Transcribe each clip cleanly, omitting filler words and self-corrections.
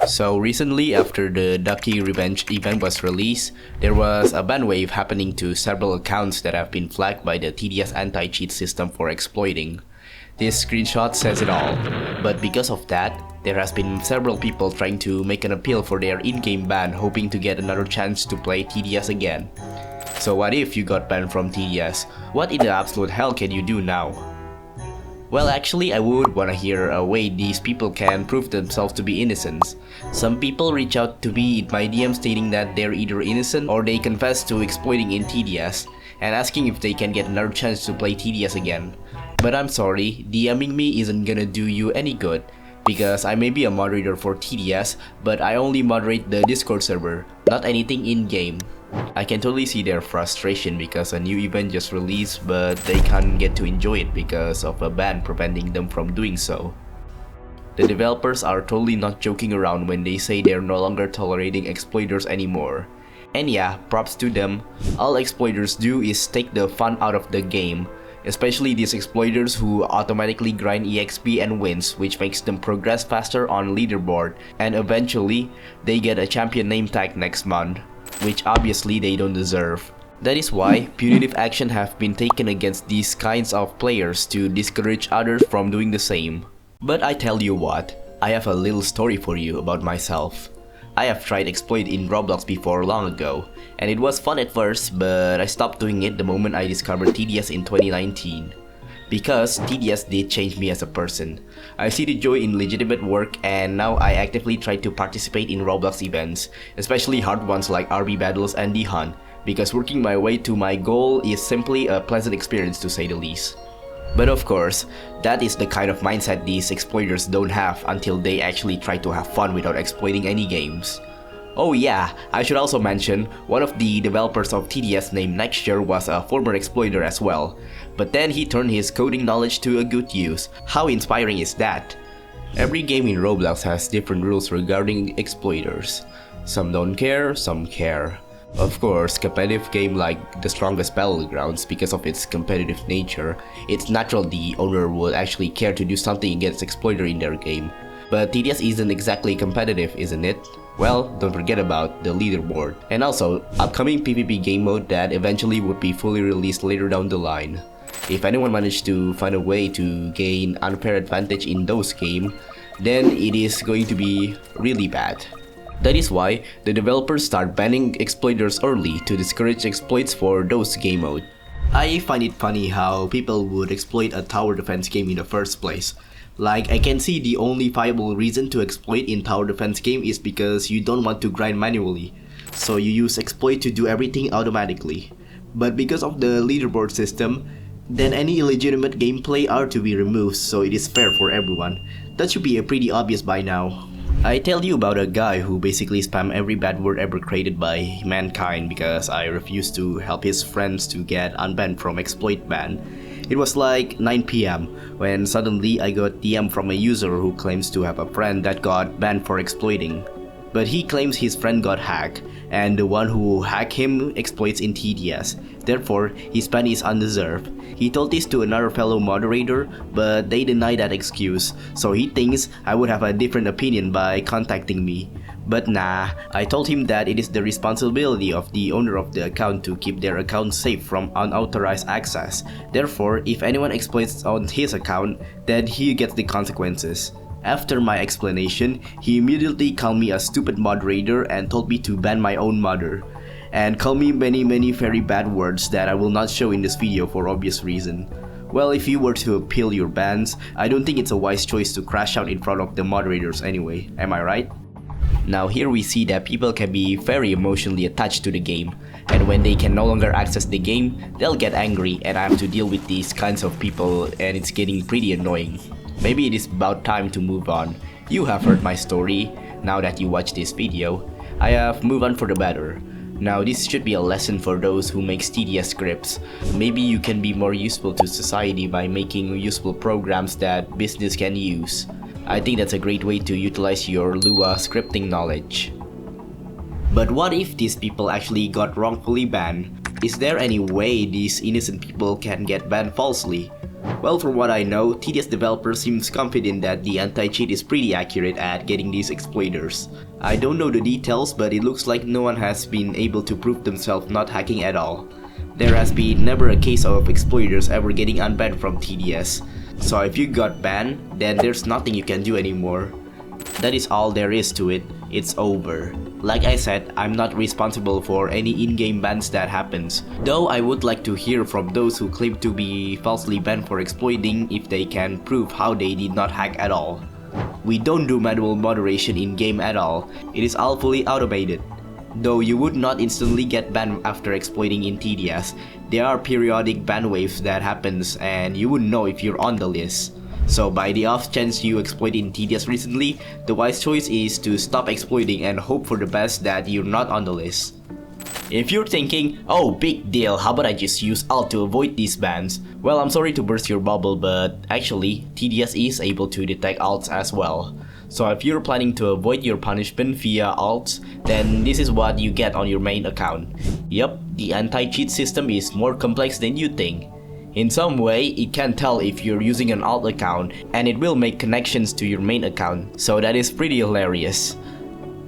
So recently, after the Ducky Revenge event was released, there was a ban wave happening to several accounts that have been flagged by the TDS anti-cheat system for exploiting. This screenshot says it all, but because of that, there has been several people trying to make an appeal for their in-game ban, hoping to get another chance to play TDS again. So what if you got banned from TDS? What in the absolute hell can you do now? Well, actually, I would wanna hear a way these people can prove themselves to be innocent. Some people reach out to me in my DM stating that they're either innocent or they confess to exploiting in TDS and asking if they can get another chance to play TDS again. But I'm sorry, DMing me isn't gonna do you any good, because I may be a moderator for TDS, but I only moderate the Discord server, not anything in-game. I can totally see their frustration because a new event just released, but they can't get to enjoy it because of a ban preventing them from doing so. The developers are totally not joking around when they say they're no longer tolerating exploiters anymore. And yeah, props to them. All exploiters do is take the fun out of the game, especially these exploiters who automatically grind EXP and wins, which makes them progress faster on leaderboard, and eventually they get a champion name tag next month, which obviously they don't deserve. That is why punitive action have been taken against these kinds of players to discourage others from doing the same. But I tell you what, I have a little story for you about myself. I have tried exploit in Roblox before long ago, and it was fun at first, but I stopped doing it the moment I discovered TDS in 2019. Because TDS did change me as a person. I see the joy in legitimate work, and now I actively try to participate in Roblox events, especially hard ones like RB battles and the hunt, because working my way to my goal is simply a pleasant experience to say the least. But of course, that is the kind of mindset these exploiters don't have until they actually try to have fun without exploiting any games. Oh yeah, I should also mention, one of the developers of TDS named Nexture was a former exploiter as well. But then he turned his coding knowledge to a good use. How inspiring is that? Every game in Roblox has different rules regarding exploiters. Some don't care, some care. Of course, competitive game like the strongest battlegrounds, because of its competitive nature, it's natural the owner would actually care to do something against exploiter in their game. But TDS isn't exactly competitive, isn't it? Well, don't forget about the leaderboard, and also upcoming PvP game mode that eventually would be fully released later down the line. If anyone managed to find a way to gain unfair advantage in those games, then it is going to be really bad. That is why the developers start banning exploiters early to discourage exploits for those game mode. I find it funny how people would exploit a tower defense game in the first place. Like, I can see the only viable reason to exploit in tower defense game is because you don't want to grind manually, so you use exploit to do everything automatically. But because of the leaderboard system, then any illegitimate gameplay are to be removed, so it is fair for everyone. That should be pretty obvious by now. I tell you about a guy who basically spammed every bad word ever created by mankind because I refused to help his friends to get unbanned from exploit ban. It was like 9 PM when suddenly I got DM from a user who claims to have a friend that got banned for exploiting. But he claims his friend got hacked, and the one who hacked him exploits in TDS. Therefore, his ban is undeserved. He told this to another fellow moderator, but they deny that excuse, so he thinks I would have a different opinion by contacting me. But nah, I told him that it is the responsibility of the owner of the account to keep their account safe from unauthorized access. Therefore, if anyone exploits on his account, then he gets the consequences. After my explanation, he immediately called me a stupid moderator and told me to ban my own mother, and called me many very bad words that I will not show in this video for obvious reason. Well, if you were to appeal your bans, I don't think it's a wise choice to crash out in front of the moderators anyway, am I right? Now here we see that people can be very emotionally attached to the game, and when they can no longer access the game, they'll get angry, and I have to deal with these kinds of people, and it's getting pretty annoying. Maybe it is about time to move on. You have heard my story. Now that you watch this video, I have moved on for the better. Now this should be a lesson for those who make TDS scripts. Maybe you can be more useful to society by making useful programs that business can use. I think that's a great way to utilize your Lua scripting knowledge. But what if these people actually got wrongfully banned? Is there any way these innocent people can get banned falsely? Well, from what I know, TDS developer seems confident that the anti-cheat is pretty accurate at getting these exploiters. I don't know the details, but it looks like no one has been able to prove themselves not hacking at all. There has been never a case of exploiters ever getting unbanned from TDS. So if you got banned, then there's nothing you can do anymore. That is all there is to it. It's over. Like I said, I'm not responsible for any in-game bans that happens. Though I would like to hear from those who claim to be falsely banned for exploiting if they can prove how they did not hack at all. We don't do manual moderation in-game at all. It is all fully automated. Though you would not instantly get banned after exploiting in TDS, there are periodic ban waves that happens and you wouldn't know if you're on the list. So by the off chance you exploited in TDS recently, the wise choice is to stop exploiting and hope for the best that you're not on the list. If you're thinking, oh big deal, how about I just use alt to avoid these bans? Well, I'm sorry to burst your bubble, but actually TDS is able to detect alts as well. So if you're planning to avoid your punishment via alts, then this is what you get on your main account. Yup, the anti-cheat system is more complex than you think. In some way, it can tell if you're using an alt account and it will make connections to your main account, so that is pretty hilarious.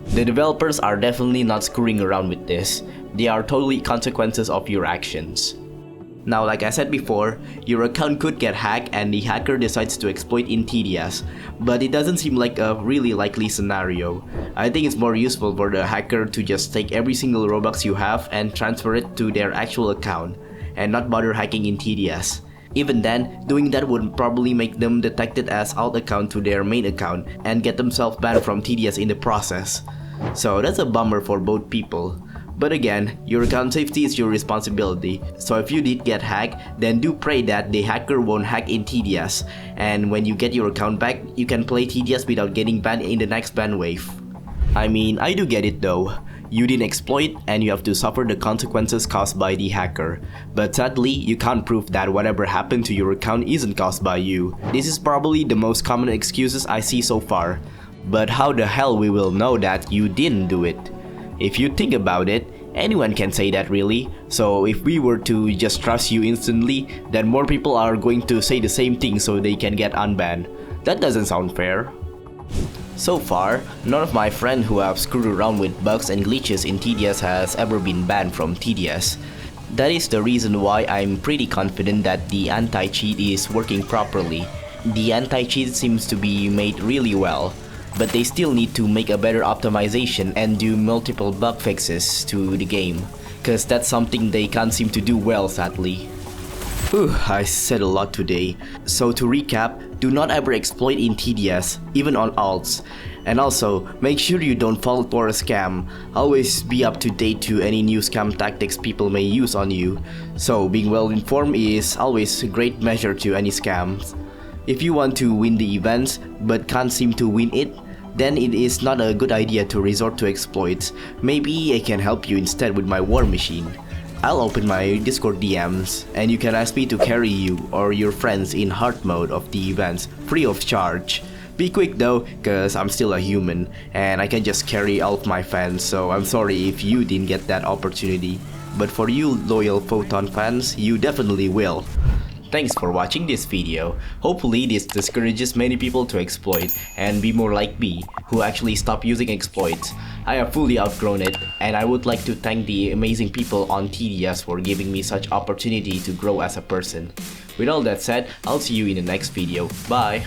The developers are definitely not screwing around with this. They are totally consequences of your actions. Now, like I said before, your account could get hacked and the hacker decides to exploit in TDS, but it doesn't seem like a really likely scenario. I think it's more useful for the hacker to just take every single Robux you have and transfer it to their actual account, and not bother hacking in TDS. Even then, doing that would probably make them detected as alt account to their main account and get themselves banned from TDS in the process. So that's a bummer for both people. But again, your account safety is your responsibility, so if you did get hacked, then do pray that the hacker won't hack in TDS, and when you get your account back, you can play TDS without getting banned in the next ban wave. I mean, I do get it though. You didn't exploit and you have to suffer the consequences caused by the hacker. But sadly, you can't prove that whatever happened to your account isn't caused by you. This is probably the most common excuses I see so far. But how the hell we will know that you didn't do it? If you think about it, anyone can say that really. So if we were to just trust you instantly, then more people are going to say the same thing so they can get unbanned. That doesn't sound fair. So far, none of my friends who have screwed around with bugs and glitches in TDS has ever been banned from TDS. That is the reason why I'm pretty confident that the anti-cheat is working properly. The anti-cheat seems to be made really well, but they still need to make a better optimization and do multiple bug fixes to the game, cause that's something they can't seem to do well, sadly. Whew, I said a lot today. So to recap, do not ever exploit in TDS, even on alts. And also, make sure you don't fall for a scam. Always be up to date to any new scam tactics people may use on you. So being well informed is always a great measure to any scams. If you want to win the events but can't seem to win it, then it is not a good idea to resort to exploits. Maybe I can help you instead with my war machine. I'll open my Discord DMs and you can ask me to carry you or your friends in hard mode of the events free of charge. Be quick though, cause I'm still a human and I can just carry all of my fans, so I'm sorry if you didn't get that opportunity. But for you loyal Photon fans, you definitely will. Thanks for watching this video. Hopefully this discourages many people to exploit and be more like me, who actually stop using exploits. I have fully outgrown it, and I would like to thank the amazing people on TDS for giving me such opportunity to grow as a person. With all that said, I'll see you in the next video. Bye!